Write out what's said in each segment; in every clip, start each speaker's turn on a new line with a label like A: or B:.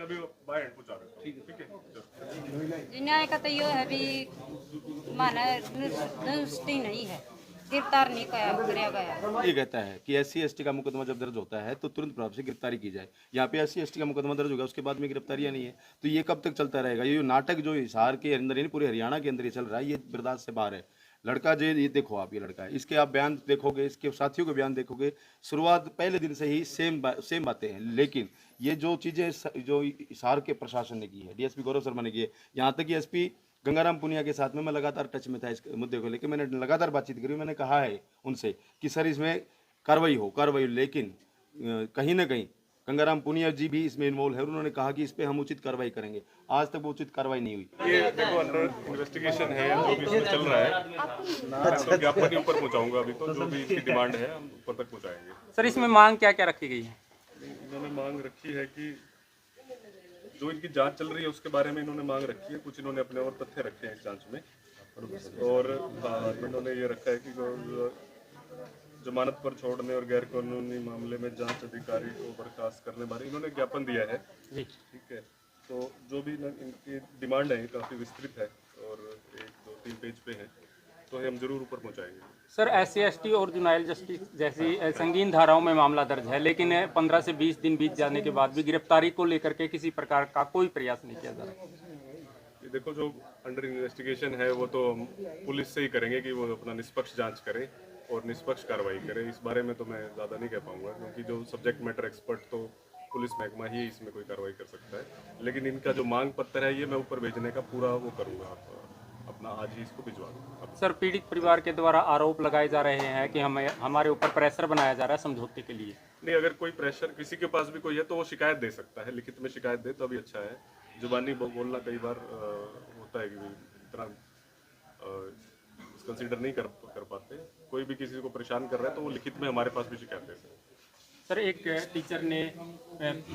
A: मैं अभी bye and पहुंचा देता हूं। ठीक है।
B: न्याय का तो यो है भी माना दुरुस्ती नहीं है, गिरफ्तार नहीं किया गया।
C: ये कहता है कि SC ST का मुकदमा जब दर्ज होता है तो तुरंत प्रभाव से गिरफ्तारी की जाए। यहाँ पे SC ST का मुकदमा दर्ज होगा, उसके बाद में गिरफ्तारियां नहीं है, तो ये कब तक चलता रहेगा? ये नाटक जो हिसार के अंदर ही पूरे हरियाणा के अंदर ही चल रहा है, ये बर्दाश्त से बाहर है। लड़का जो ये देखो आप, ये लड़का है, इसके आप बयान देखोगे, इसके साथियों के बयान देखोगे, शुरुआत पहले दिन से ही सेम बातें हैं। लेकिन ये जो चीज़ें जो हिसार के प्रशासन ने की है, DSP गौरव शर्मा ने की है, यहाँ तक कि SP गंगाराम पुनिया के साथ में मैं लगातार टच में था इस मुद्दे को लेकर, मैंने लगातार बातचीत करी, मैंने कहा है उनसे कि सर इसमें कार्रवाई हो। लेकिन कहीं ना कहीं गंगाराम पुनिया जी भी इसमें इन्वॉल्व है, उन्होंने कहा कि इस पे हम उचित कार्रवाई करेंगे। आज तक वो उचित कार्रवाई नहीं हुई।
A: ये देखो अंडर इन्वेस्टिगेशन है, जो भी इसमें चल रहा है, मैं तो ज्ञापन के ऊपर पहुंचाऊंगा। अभी तो जो भी इसकी डिमांड है हम ऊपर तक पहुंचाएंगे।
D: सर इसमें मांग क्या क्या रखी गई है?
A: इन्होंने मांग रखी है कि जो इनकी जांच चल रही है उसके बारे में इन्होंने मांग रखी है। कुछ इन्होंने अपने और तथ्य रखे हैं इस जांच में, और इन्होंने ये रखा है कि जमानत पर छोड़ने और गैर कानूनी मामले में जांच अधिकारी को बर्खास्त करने बारे इन्होंने ज्ञापन दिया है। ठीक है, तो जो भी इनकी डिमांड है काफ़ी विस्तृत है और 1-2-3 पेज पे है, तो हम जरूर ऊपर पहुंचाएंगे।
D: सर SC ST और जुनाइल जस्टिस जैसी संगीन धाराओं में मामला दर्ज है, लेकिन 15 से 20 दिन बीत जाने के बाद भी गिरफ्तारी को लेकर के किसी प्रकार का कोई प्रयास नहीं किया जा रहा।
A: ये देखो जो अंडर इन्वेस्टिगेशन है वो तो पुलिस से ही करेंगे कि वो अपना निष्पक्ष जांच करे और निष्पक्ष कार्रवाई करे। इस बारे में तो मैं ज़्यादा नहीं कह पाऊंगा, क्योंकि जो सब्जेक्ट मैटर एक्सपर्ट तो पुलिस महकमा ही इसमें कोई कार्रवाई कर सकता है। लेकिन इनका जो मांग पत्र है ये मैं ऊपर भेजने का पूरा वो करूँगा, अपना आज ही इसको भिजवा दूँगा।
D: सर पीड़ित परिवार के द्वारा आरोप लगाए जा रहे हैं कि हमारे ऊपर प्रेशर बनाया जा रहा है समझौते के लिए।
A: नहीं, अगर कोई प्रेशर किसी के पास भी कोई है तो वो शिकायत दे सकता है, लिखित में शिकायत दे तो भी अच्छा है। जुबानी बोलना कई बार होता है कि इतना कंसीडर नहीं कर पाते। कोई भी किसी को परेशान कर रहा है तो वो लिखित में हमारे पास भी शिकायत दे सकते हैं।
D: सर एक टीचर ने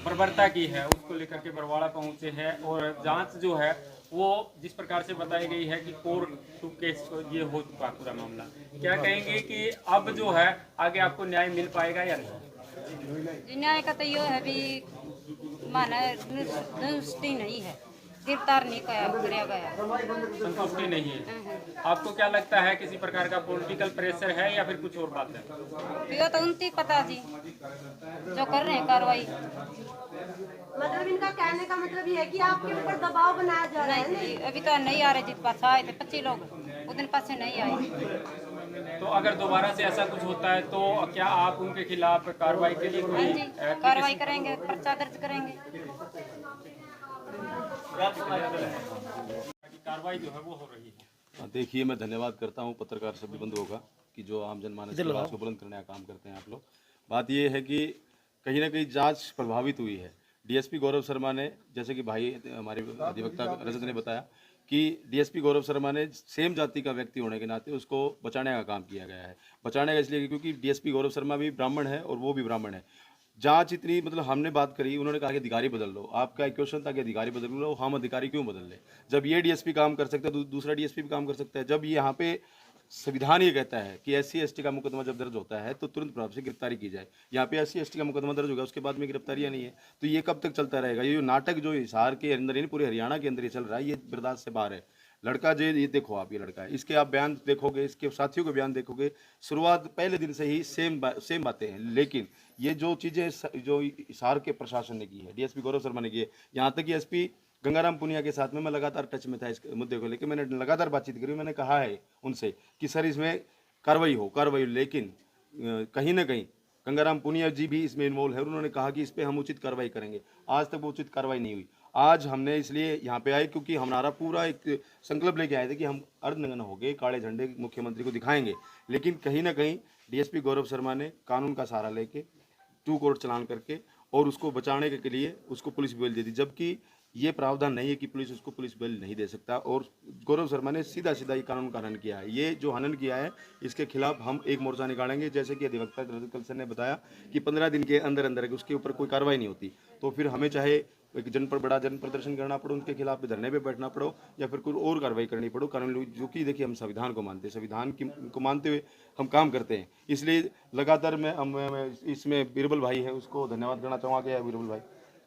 D: बर्बरता की है, उसको लेकर के बरवाड़ा पहुंचे हैं, और जांच जो है वो जिस प्रकार से बताई गई है कि कोर्ट टू केस ये हो चुका पूरा मामला, क्या कहेंगे कि अब जो है आगे आपको न्याय मिल पाएगा या नहीं?
B: न्याय का तो यो है भी माना दुरुस्ती नहीं है, गिरफ्तार नहीं किया गया।
D: संतुष्टि नहीं है। आपको क्या लगता है किसी प्रकार का पॉलिटिकल प्रेशर है या फिर कुछ और बात है?
B: ये तो उनकी पता जी जो कर रहे हैं कार्रवाई।
E: मतलब इनका कहने का मतलब ये है कि आपके ऊपर दबाव बनाया जा रहा है।
B: नहीं, अभी तो नहीं आ रहे, जिस पास आए थे 25 लोग उस दिन पास से नहीं आए।
D: तो अगर दोबारा से ऐसा कुछ होता है तो क्या आप उनके खिलाफ कार्रवाई के लिए कोई
B: कार्रवाई करेंगे, पर्चा दर्ज करेंगे।
D: कार्रवाई जो है वो हो रही है।
C: देखिए, मैं धन्यवाद करता हूँ पत्रकार सभी बंधुओं का कि जो आम जनमानस की आवाज़ को बुलंद करने का काम करते हैं आप लोग। बात ये है कि कहीं ना कहीं जांच प्रभावित हुई है। DSP गौरव शर्मा ने, जैसे कि भाई हमारे अधिवक्ता रजत ने बताया कि DSP गौरव शर्मा ने सेम जाति का व्यक्ति होने के नाते उसको बचाने का काम किया गया है। बचाने का इसलिए क्योंकि DSP गौरव शर्मा भी ब्राह्मण है और वो भी ब्राह्मण है। जांच इतनी, मतलब हमने बात करी, उन्होंने कहा कि अधिकारी बदल लो। आपका एक क्वेश्चन था कि अधिकारी बदल लो, हम अधिकारी क्यों बदल ले? जब ये DSP काम कर सकता है, दूसरा DSP भी काम कर सकता है। जब यहाँ पे संविधान ये कहता है कि SC ST का मुकदमा जब दर्ज होता है तो तुरंत प्रभाव से गिरफ्तारी की जाए। यहाँ पे SC ST का मुकदमा दर्ज होगा, उसके बाद में गिरफ्तारियां नहीं है, तो ये कब तक चलता रहेगा? ये नाटक जो हिसार के अंदर ही पूरे हरियाणा के अंदर ही चल रहा है, ये बर्दाश्त से बाहर है। लड़का जो ये देखो आप, ये लड़का है, इसके आप बयान देखोगे, इसके साथियों के बयान देखोगे, शुरुआत पहले दिन से ही सेम बातें हैं। लेकिन ये जो चीज़ें जो हिसार के प्रशासन ने की है, DSP गौरव शर्मा ने की है, यहाँ तक कि SP गंगाराम पुनिया के साथ में मैं लगातार टच में था इस मुद्दे को लेकर, मैंने लगातार बातचीत करी, मैंने कहा है उनसे कि सर इसमें कार्रवाई हो। लेकिन कहीं ना कहीं गंगाराम पुनिया जी भी इसमें इन्वॉल्व है, उन्होंने कहा कि इस पर हम उचित कार्रवाई करेंगे। आज तक वो उचित कार्रवाई नहीं हुई। आज हमने इसलिए यहाँ पे आए क्योंकि हमारा पूरा एक संकल्प लेके आए थे कि हम अर्धनग्न हो गए, काले झंडे मुख्यमंत्री को दिखाएंगे। लेकिन कहीं ना कहीं DSP गौरव शर्मा ने कानून का सहारा लेके 2 कोर्ट चलान करके और उसको बचाने के लिए उसको पुलिस बेल दे दी, जबकि ये प्रावधान नहीं है कि पुलिस उसको पुलिस बेल नहीं दे सकता। और गौरव शर्मा ने सीधा ये कानून का हनन किया है। ये जो हनन किया है इसके खिलाफ हम एक मोर्चा निकालेंगे। जैसे कि अधिवक्ता रजत कलसर ने बताया कि 15 दिन के अंदर अंदर उसके ऊपर कोई कार्रवाई नहीं होती तो फिर हमें चाहे एक बड़ा जन प्रदर्शन करना पड़ो, उनके खिलाफ धरने पे बैठना पड़ो या फिर कोई और कार्रवाई करनी पड़ो कानून, जो कि देखिए हम संविधान को मानते हैं, संविधान को मानते हुए हम काम करते हैं। इसलिए लगातार मैं इसमें बीरबल भाई है उसको धन्यवाद करना चाहूँगा। क्या बीरबल भाई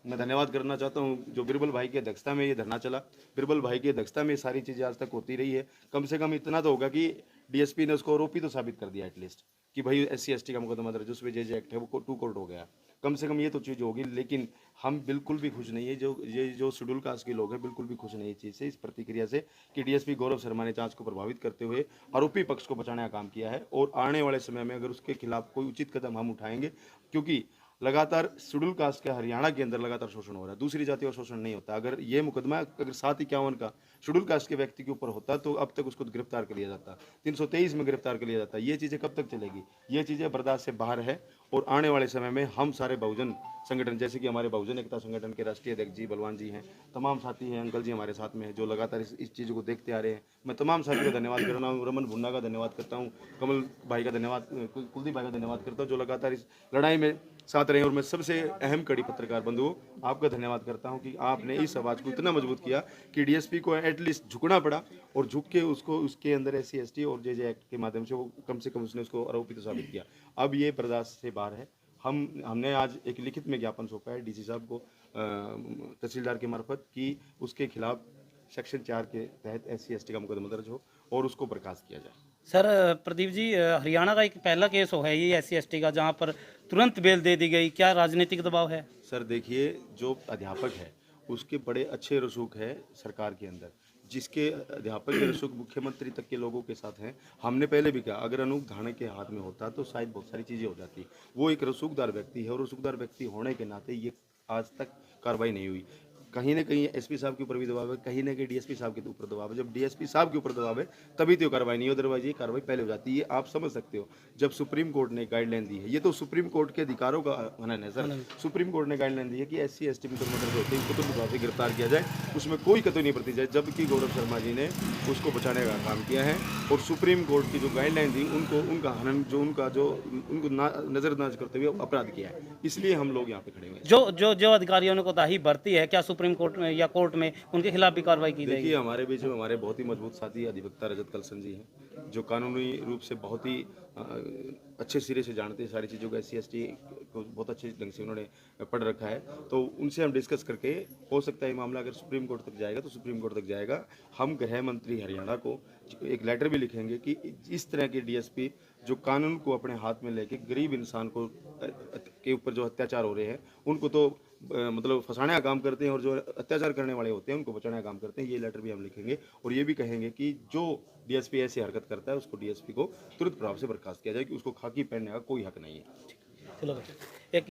C: मैं धन्यवाद करना चाहता हूँ जो बिरबल भाई की अध्यक्षता में ये धरना चला। बिरबल भाई की अध्यक्षता में ये सारी चीज़ें आज तक होती रही है। कम से कम इतना तो होगा कि डीएसपी ने उसको आरोपी तो साबित कर दिया एटलीस्ट कि भाई SC/ST का मुकदमा दर्ज, उसमें जे एक्ट है वो 2 कोर्ट हो गया। कम से कम ये तो चीज़ होगी। लेकिन हम बिल्कुल भी खुश नहीं है, जो शेड्यूल कास्ट के लोग हैं बिल्कुल भी खुश नहीं है इस चीज़ से, इस प्रतिक्रिया से कि डीएसपी गौरव शर्मा ने जांच को प्रभावित करते हुए आरोपी पक्ष को बचाने का काम किया है। और आने वाले समय में अगर उसके खिलाफ कोई उचित कदम हम उठाएंगे, क्योंकि लगातार शेड्यूल कास्ट के हरियाणा के अंदर लगातार शोषण हो रहा है, दूसरी जातियों का शोषण नहीं होता। अगर ये मुकदमा अगर 751 का शेड्यूल कास्ट के व्यक्ति के ऊपर होता तो अब तक उसको गिरफ्तार कर लिया जाता, 323 में गिरफ्तार कर लिया जाता। ये चीज़ें कब तक चलेगी? ये चीज़ें बर्दाश्त से बाहर है। और आने वाले समय में हम सारे बहुजन संगठन, जैसे कि हमारे बहुजन एकता संगठन के राष्ट्रीय अध्यक्ष जी बलवान जी हैं, तमाम साथी हैं, अंकल जी हमारे साथ में हैं जो लगातार इस चीज़ को देखते आ रहे हैं। मैं तमाम साथियों का धन्यवाद कर रहा हूँ, रमन भुन्ना का धन्यवाद करता हूँ, कमल भाई का धन्यवाद, कुलदीप भाई का धन्यवाद करता हूँ जो लगातार इस लड़ाई में साथ रहे। और मैं सबसे अहम कड़ी पत्रकार बंधुओं आपका धन्यवाद करता हूँ कि आपने इस आवाज़ को इतना मजबूत किया कि डीएसपी को एटलीस्ट झुकना पड़ा, और झुक के उसको उसके अंदर SC/ST और जे एक्ट के माध्यम से वो कम से कम उसने उसको आरोपी तो साबित किया। अब ये बर्दाश्त से बाहर है। हमने आज एक लिखित में ज्ञापन सौंपा है डीसी साहब को तहसीलदार के मार्फत कि उसके खिलाफ सेक्शन 4 के तहत SC/ST का मुकदमा दर्ज हो और उसको बर्खास्त किया जाए।
F: सर प्रदीप जी, हरियाणा का एक पहला केस है ये SC/ST का, जहां पर तुरंत बेल दे दी गई, क्या राजनीतिक दबाव है?
C: सर देखिए, जो अध्यापक है उसके बड़े अच्छे रसूख है सरकार के अंदर, जिसके अध्यापक के रसूख मुख्यमंत्री तक के लोगों के साथ हैं। हमने पहले भी कहा अगर अनूप धाणे के हाथ में होता तो शायद बहुत सारी चीज़ें हो जाती। वो एक रसूखदार व्यक्ति है और रसूखदार व्यक्ति होने के नाते ये आज तक कार्रवाई नहीं हुई। कहीं ना कहीं एसपी साहब के ऊपर भी दबाव है, कहीं ना कहीं डीएसपी साहब के ऊपर दबाव है। जब डीएसपी साहब के ऊपर दबाव है तभी तो कार्रवाई नहीं हो, अदरवाइज ये कार्रवाई पहले हो जाती है। आप समझ सकते हो जब सुप्रीम कोर्ट ने गाइडलाइन दी है, ये तो सुप्रीम कोर्ट के अधिकारों का हनन है सर। सुप्रीम कोर्ट ने गाइडलाइन दी है कि SC/ST मुकदमा दर्ज होते ही उनको तो से गिरफ्तार किया जाए, उसमें कोई कतई नहीं बरती जाए, जबकि गौरव शर्मा जी ने उसको बचाने का काम किया है। और सुप्रीम कोर्ट की जो गाइडलाइन थी उनको उनका हनन उनको नजरअंदाज करते हुए अपराध किया है, इसलिए हम लोग यहाँ पे खड़े हुए हैं।
F: जो अधिकारियों ने कोताही बरती है, क्या सुप्रीम कोर्ट में या कोर्ट में उनके खिलाफ भी कार्रवाई की जाएगी?
C: देखिए, हमारे बीच में हमारे बहुत ही मजबूत साथी अधिवक्ता रजत कलसन जी हैं, जो कानूनी रूप से बहुत ही अच्छे सिरे से जानते हैं सारी चीज़ों को। SC/ST को बहुत अच्छे ढंग से उन्होंने पढ़ रखा है, तो उनसे हम डिस्कस करके हो सकता है मामला अगर सुप्रीम कोर्ट तक जाएगा तो सुप्रीम कोर्ट तक जाएगा। हम गृह मंत्री हरियाणा को एक लेटर भी लिखेंगे कि इस तरह के DSP जो कानून को अपने हाथ में लेके गरीब इंसान को के ऊपर जो अत्याचार हो रहे हैं उनको तो मतलब फंसाने का काम करते हैं, और जो अत्याचार करने वाले होते हैं उनको बचाने का काम करते हैं। ये लेटर भी हम लिखेंगे और ये भी कहेंगे कि जो DSP ऐसी हरकत करता है उसको DSP को तुरंत प्रभाव से बर्खास्त किया जाए, कि उसको खाकी पहनने का कोई हक नहीं है।
F: चलो एक